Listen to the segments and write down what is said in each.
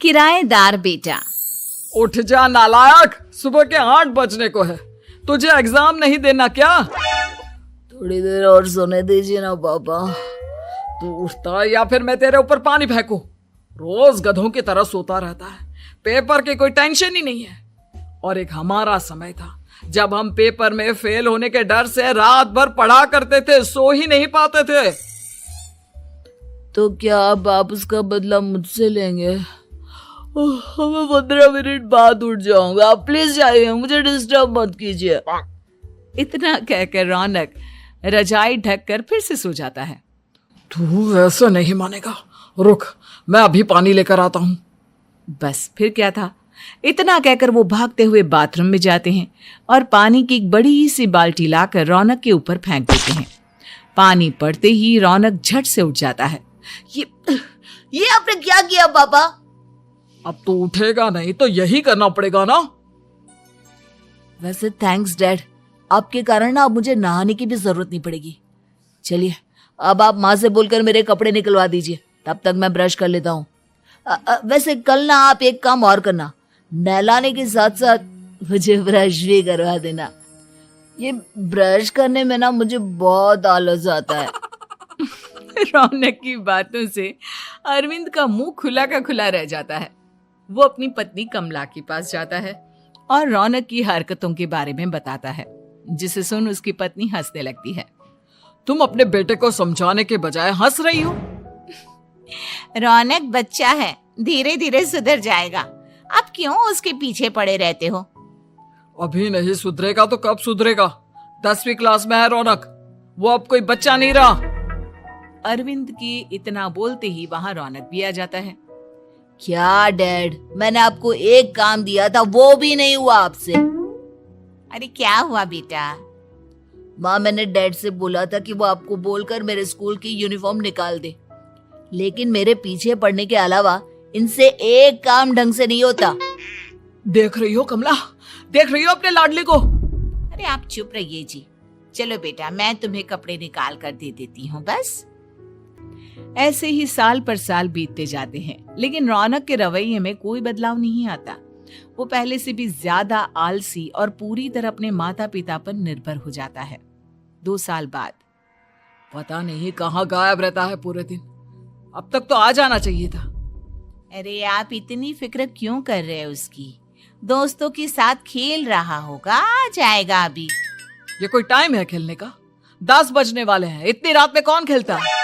किराएदार बेटा। उठ जा नालायक, सुबह के 8 बजने को है। तुझे एग्जाम नहीं देना क्या? थोड़ी देर और सोने दीजिए ना पापा। तू उठता या फिर मैं तेरे ऊपर पानी फेंकूं? रोज गधों की तरह सोता रहता है, पेपर की कोई टेंशन ही नहीं है। और एक हमारा समय था जब हम पेपर में फेल होने के डर से रात भर पढ़ा करते थे, सो ही नहीं पाते थे। तो क्या अब आप उसका बदला मुझसे लेंगे? मैं 15 मिनट बाद उठ जाऊंगा, आप प्लीज जाइए, मुझे डिस्टर्ब मत कीजिए। इतना कहकर रौनक रजाई ढककर फिर से सो जाता है। तू ऐसा नहीं मानेगा, रुक मैं अभी पानी लेकर आता हूं। बस फिर क्या था, इतना कहकर वो भागते हुए बाथरूम में जाते हैं और पानी की एक बड़ी सी बाल्टी लाकर रौनक के ऊपर फेंक देते हैं। पानी पड़ते ही रौनक झट से उठ जाता है। ये आपने क्या किया पापा? अब तो उठेगा नहीं तो यही करना पड़ेगा ना। वैसे थैंक्स डैड, आपके कारण ना अब मुझे नहाने की भी जरूरत नहीं पड़ेगी। चलिए अब आप माँ से बोलकर मेरे कपड़े निकलवा दीजिए, तब तक मैं ब्रश कर लेता हूँ। वैसे कल ना आप एक काम और करना, नहलाने के साथ साथ मुझे ब्रश भी करवा देना। ये ब्रश करने में ना मुझे बहुत आलस आता है। रौनक की बातों से अरविंद का मुंह खुला का खुला रह जाता है। वो अपनी पत्नी कमला के पास जाता है और रौनक की हरकतों के बारे में बताता है, जिसे सुन उसकी पत्नी हंसने लगती है। तुम अपने बेटे को समझाने के बजाय हंस रही हो। रौनक बच्चा है, धीरे धीरे सुधर जाएगा, आप क्यों उसके पीछे पड़े रहते हो? अभी नहीं सुधरेगा तो कब सुधरेगा? 10वीं क्लास में है रौनक, वो अब कोई बच्चा नहीं रहा। अरविंद की इतना बोलते ही वहां रौनक भी आ जाता है। क्या डैड, मैंने आपको एक काम दिया था, वो भी नहीं हुआ आपसे। अरे क्या हुआ बेटा? माँ, मैंने डैड से बोला था कि वो आपको बोलकर मेरे स्कूल की यूनिफॉर्म निकाल दे, लेकिन मेरे पीछे पड़ने के अलावा इनसे एक काम ढंग से नहीं होता। देख रही हो कमला, देख रही हो अपने लाडले को? अरे आप चुप रहिए जी। चलो बेटा, मैं तुम्हें कपड़े निकाल कर दे देती हूँ। बस ऐसे ही साल पर साल बीतते जाते हैं, लेकिन रौनक के रवैये में कोई बदलाव नहीं आता। वो पहले से भी ज्यादा आलसी और पूरी तरह अपने माता पिता पर निर्भर हो जाता है। 2 साल बाद पता नहीं कहाँ गायब रहता है पूरे दिन, अब तक तो आ जाना चाहिए था। अरे आप इतनी फिक्र क्यों कर रहे हैं उसकी? दोस्तों के साथ खेल रहा होगा, आ जाएगा अभी। ये कोई टाइम है खेलने का? 10 बजने वाले हैं, इतनी रात में कौन खेलता है?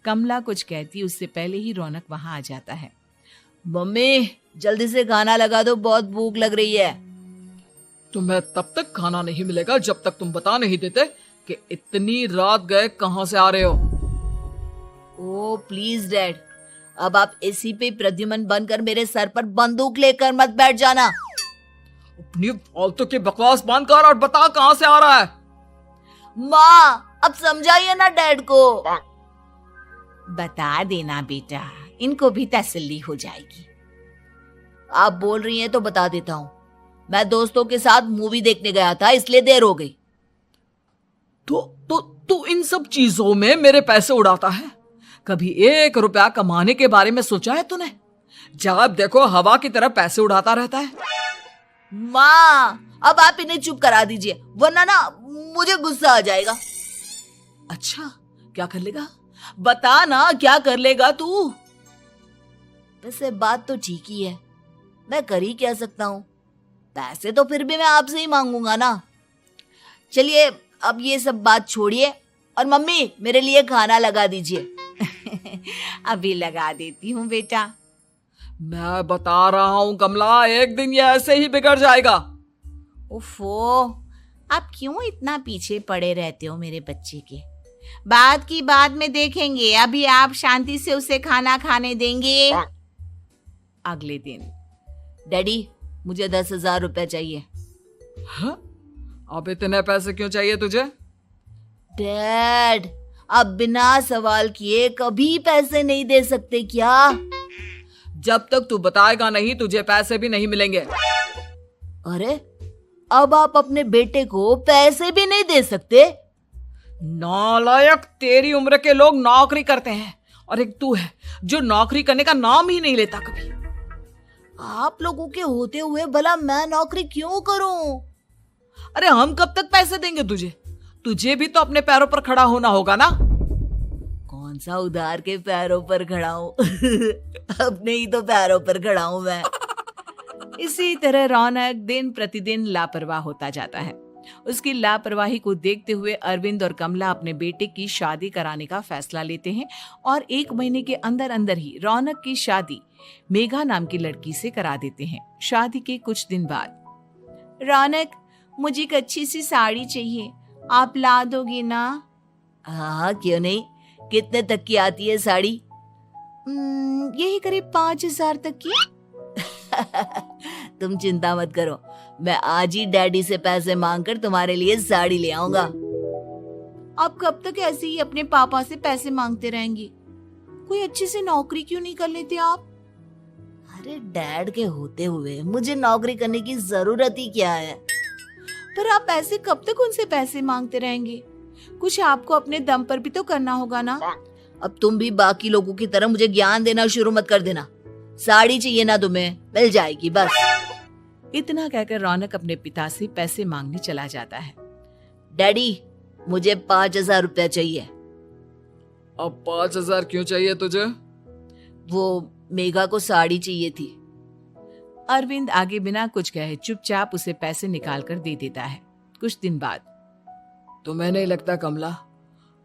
कमला कुछ कहती उससे पहले ही रौनक वहां आ जाता है। मम्मी जल्दी से खाना लगा दो, बहुत भूख लग रही है। तुम्हें तब तक खाना नहीं मिलेगा जब तक तुम बता नहीं देते कि इतनी रात गए कहां से आ रहे हो। ओ प्लीज डैड, अब आप एसी पे प्रद्युमन बनकर मेरे सर पर बंदूक लेकर मत बैठ जाना। अपनी फालतू की बकवास बंद कर और बता कहां से आ रहा है। माँ अब समझाइए ना डैड को। बता देना बेटा, इनको भी तसल्ली हो जाएगी। आप बोल रही हैं तो बता देता हूँ, मैं दोस्तों के साथ मूवी देखने गया था, इसलिए देर हो गई। तो इन सब चीजों में मेरे पैसे उड़ाता है। कभी 1 रुपया कमाने के बारे में सोचा है तूने? जब देखो हवा की तरह पैसे उड़ाता रहता है। माँ अब आप इन्हें चुप करा दीजिए, वरना ना मुझे गुस्सा आ जाएगा। अच्छा क्या कर लेगा? बता ना क्या कर लेगा तू? वैसे बात तो ठीक ही है, मैं कर ही क्या सकता हूँ। पैसे तो फिर भी मैं आपसे ही मांगूंगा ना। चलिए अब ये सब बात छोड़िए और मम्मी मेरे लिए खाना लगा दीजिए। अभी लगा देती हूँ बेटा। मैं बता रहा हूँ कमला, एक दिन ये ऐसे ही बिगड़ जाएगा। ओफो, आप क्यों इतना पीछे पड़े रहते हो मेरे बच्चे के? बात की बाद में देखेंगे, अभी आप शांति से उसे खाना खाने देंगे। अगले दिन डैडी मुझे 10,000 रुपए चाहिए। हाँ? अब इतने पैसे क्यों चाहिए तुझे? डैड आप बिना सवाल किए कभी पैसे नहीं दे सकते क्या? जब तक तू बताएगा नहीं तुझे पैसे भी नहीं मिलेंगे। अरे अब आप अपने बेटे को पैसे भी नहीं दे सकते? नालायक, तेरी उम्र के लोग नौकरी करते हैं और एक तू है जो नौकरी करने का नाम ही नहीं लेता कभी। आप लोगों के होते हुए भला मैं नौकरी क्यों करूं? अरे हम कब तक पैसे देंगे तुझे? तुझे भी तो अपने पैरों पर खड़ा होना होगा ना। कौन सा उधार के पैरों पर खड़ा हूं? अपने ही तो पैरों पर खड़ा हूं मैं। इसी तरह रौनक दिन प्रतिदिन लापरवाह होता जाता है। उसकी लापरवाही को देखते हुए अरविंद और कमला अपने बेटे की शादी कराने का फैसला लेते हैं और 1 महीने के अंदर अंदर ही रौनक की शादी मेघा नाम की लड़की से करा देते हैं। शादी के कुछ दिन बाद, रौनक, मुझे एक अच्छी सी साड़ी चाहिए, आप ला दोगी ना? हाँ, क्यों नहीं। कितने तक की आती है साड़ी? यही करीब 5,000 तक की। तुम चिंता मत करो, मैं आज ही डैडी से पैसे मांगकर तुम्हारे लिए साड़ी ले आऊंगा। आप कब तक ऐसे ही अपने पापा से पैसे मांगते रहेंगी? कोई अच्छी सी नौकरी क्यों नहीं कर लेते आप? अरे डैड के होते हुए मुझे नौकरी करने की जरूरत ही क्या है? पर आप ऐसे कब तक उनसे पैसे मांगते रहेंगे? कुछ आपको अपने दम पर भी तो करना होगा ना। अब तुम भी बाकी लोगों की तरह मुझे ज्ञान देना शुरू मत कर देना। साड़ी चाहिए ना तुम्हें, मिल जाएगी बस। इतना कहकर रौनक अपने पिता से पैसे मांगने चला जाता है। डैडी, मुझे 5,000 रुपया चाहिए। अब 5,000 क्यों चाहिए तुझे? वो मेघा को साड़ी चाहिए थी। अरविंद आगे बिना कुछ कहे चुपचाप उसे पैसे निकाल कर दे देता है। कुछ दिन बाद, तुम्हें नहीं लगता कमला,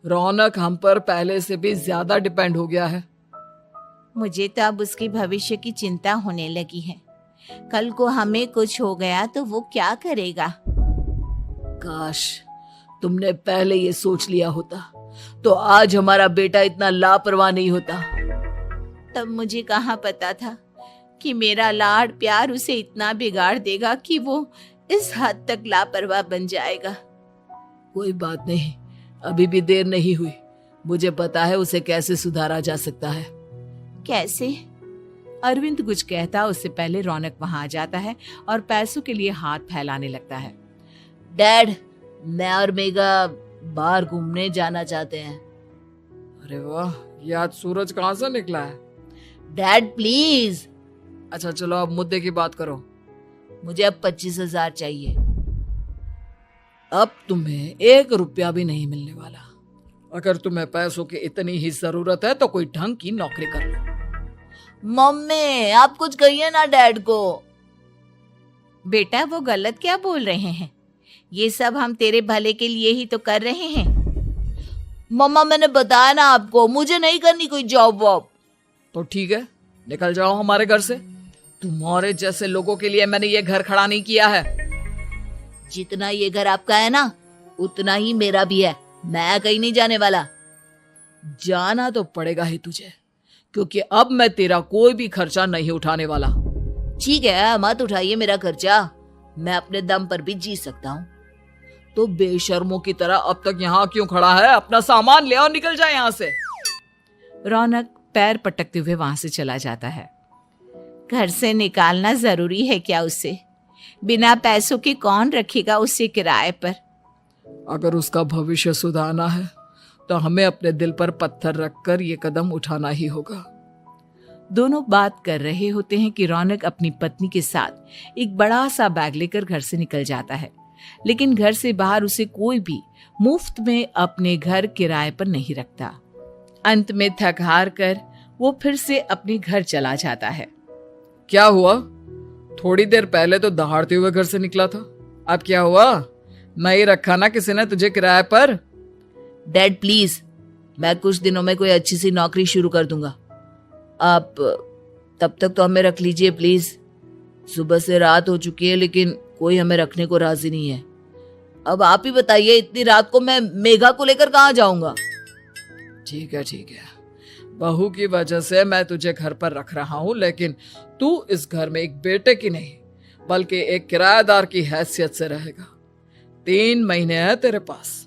रौनक हम पर पहले से भी ज्यादा डिपेंड हो गया है? मुझे तो अब उसके भविष्य की चिंता होने लगी है। कल को हमें कुछ हो गया तो वो क्या करेगा? काश तुमने पहले ये सोच लिया होता तो आज हमारा बेटा इतना लापरवाह नहीं होता। तब मुझे कहाँ पता था कि मेरा लाड प्यार उसे इतना बिगाड़ देगा कि वो इस हद तक लापरवाह बन जाएगा। कोई बात नहीं, अभी भी देर नहीं हुई। मुझे पता है उसे कैसे सुधारा जा सकता है। कैसे? अरविंद कुछ कहता उससे पहले रौनक वहां आ जाता है और पैसों के लिए हाथ फैलाने लगता है। डैड, मैं और मेघा बाहर घूमने जाना चाहते हैं। अरे वाह, ये आज सूरज कहाँ से निकला है? Dad please. अच्छा चलो अब मुद्दे की बात करो। मुझे अब 25,000 चाहिए। अब तुम्हें 1 रुपया भी नहीं मिलने वाला। अगर तुम्हें पैसों की इतनी ही जरूरत है तो कोई ढंग की नौकरी कर लो। मम्मी, आप कुछ कहिए ना डैड को। बेटा, वो गलत क्या बोल रहे हैं? ये सब हम तेरे भले के लिए ही तो कर रहे हैं। मम्मा, मैंने बताया ना आपको, मुझे नहीं करनी कोई जॉब वॉब। तो ठीक है, निकल जाओ हमारे घर से। तुम्हारे जैसे लोगों के लिए मैंने ये घर खड़ा नहीं किया है। जितना ये घर आपका है ना, उतना ही मेरा भी है। मैं कहीं नहीं जाने वाला। जाना तो पड़ेगा ही तुझे, क्योंकि अब मैं तेरा कोई भी खर्चा नहीं उठाने वाला। ठीक है, मत उठाइए मेरा खर्चा, मैं अपने दम पर भी जी सकता हूँ। तो बेशर्मों की तरह अब तक यहाँ क्यों खड़ा है? अपना सामान ले और निकल जाए यहाँ से। रौनक पैर पटकते हुए वहां से चला जाता है। घर से निकालना जरूरी है क्या उसे? बिना पैसों के कौन रखेगा उसे किराए पर? अगर उसका भविष्य सुधारना है तो हमें अपने दिल पर पत्थर रखकर ये कदम उठाना ही होगा। दोनों बात कर रहे होते हैं कि रौनक अपनी पत्नी के साथ एक बड़ा सा बैग लेकर घर से निकल जाता है, लेकिन घर से बाहर उसे कोई भी मुफ्त में अपने घर किराए पर नहीं रखता। अंत में थक हार कर वो फिर से अपने घर चला जाता है। क्या हुआ? थोड़ी देर पहले तो दहाड़ते हुए घर से निकला था, अब क्या हुआ? नहीं रखा ना किसी ने तुझे किराए पर? डैड प्लीज, मैं कुछ दिनों में कोई अच्छी सी नौकरी शुरू कर दूंगा। आप तब तक तो हमें रख लीजिए प्लीज। सुबह से रात हो चुकी है लेकिन कोई हमें रखने को राजी नहीं है। अब आप ही बताइए, इतनी रात को मैं मेघा को लेकर कहाँ जाऊंगा? ठीक है, बहू की वजह से मैं तुझे घर पर रख रहा हूँ, लेकिन तू इस घर में एक बेटे की नहीं बल्कि एक किराएदार की हैसियत से रहेगा। 3 महीने हैं तेरे पास।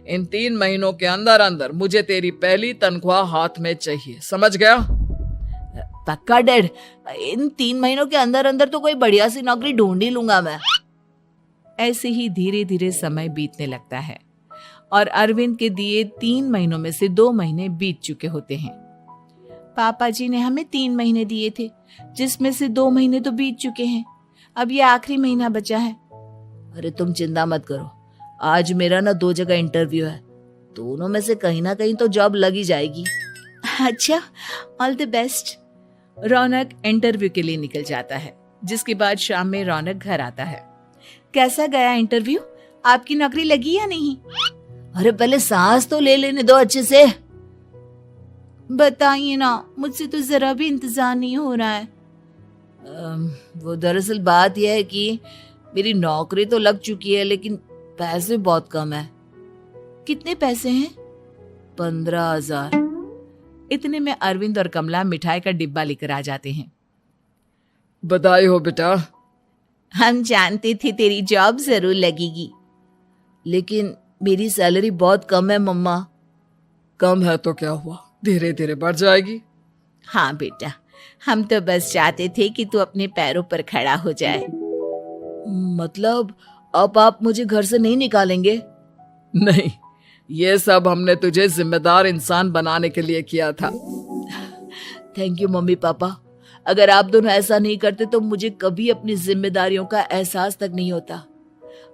इन 3 महीनों के अंदर अंदर मुझे तेरी पहली तनख्वाह हाथ में चाहिए, समझ गया? पक्का डैड, इन 3 महीनों के अंदर अंदर तो कोई बढ़िया सी नौकरी ढूंढ ही लूंगा मैं। ऐसे ही धीरे धीरे समय बीतने लगता है और अरविंद के दिए 3 महीनों में से 2 महीने बीत चुके होते हैं। पापा जी ने हमें 3 महीने दिए थे, जिसमें से 2 महीने तो बीत चुके हैं। अब ये आखिरी महीना बचा है। अरे तुम चिंता मत करो, आज मेरा ना 2 जगह इंटरव्यू है, दोनों में से कहीं ना कहीं तो जॉब लगी जाएगी। अच्छा, all the best. Raunak interview के लिए निकल जाता है, जिसके बाद शाम में रौनक घर आता है। कैसा गया इंटरव्यू? आपकी नौकरी लगी या नहीं? अरे पहले सांस तो ले लेने दो अच्छे से। बताइए ना, मुझसे तो जरा भी इंतजार नहीं हो रहा है। वो दरअसल बात यह है कि मेरी नौकरी तो लग चुकी है, लेकिन पैसे बहुत कम है। कितने पैसे हैं? 15,000। इतने में अरविंद और कमला मिठाई का डिब्बा लेकर आ जाते हैं। बधाई हो बेटा। हम जानते थे तेरी जॉब जरूर लगेगी। लेकिन मेरी सैलरी बहुत कम है मम्मा। कम है तो क्या हुआ, धीरे धीरे बढ़ जाएगी। हाँ बेटा, हम तो बस चाहते थे कि तू अपने पैरों पर खड़ा हो जाए। मतलब अब आप मुझे घर से नहीं निकालेंगे? नहीं, ये सब हमने तुझे जिम्मेदार इंसान बनाने के लिए किया था। Thank you mummy papa. अगर आप दोनों ऐसा नहीं करते तो मुझे कभी अपनी जिम्मेदारियों का एहसास तक नहीं होता।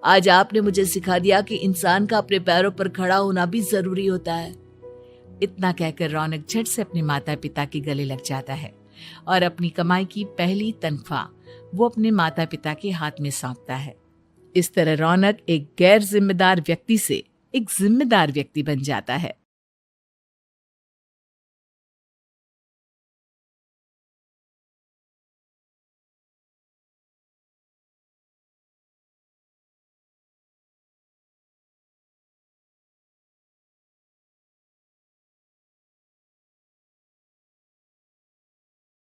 आज आपने मुझे सिखा दिया कि इंसान का अपने पैरों पर खड़ा होना भी जरूरी होता है। इतना कहकर रौनक झट से अपने माता पिता के गले लग जाता है और अपनी कमाई की पहली तनख्वाह वो अपने माता पिता के हाथ में सौंपता है। इस तरह रौनक एक गैर जिम्मेदार व्यक्ति से एक जिम्मेदार व्यक्ति बन जाता है।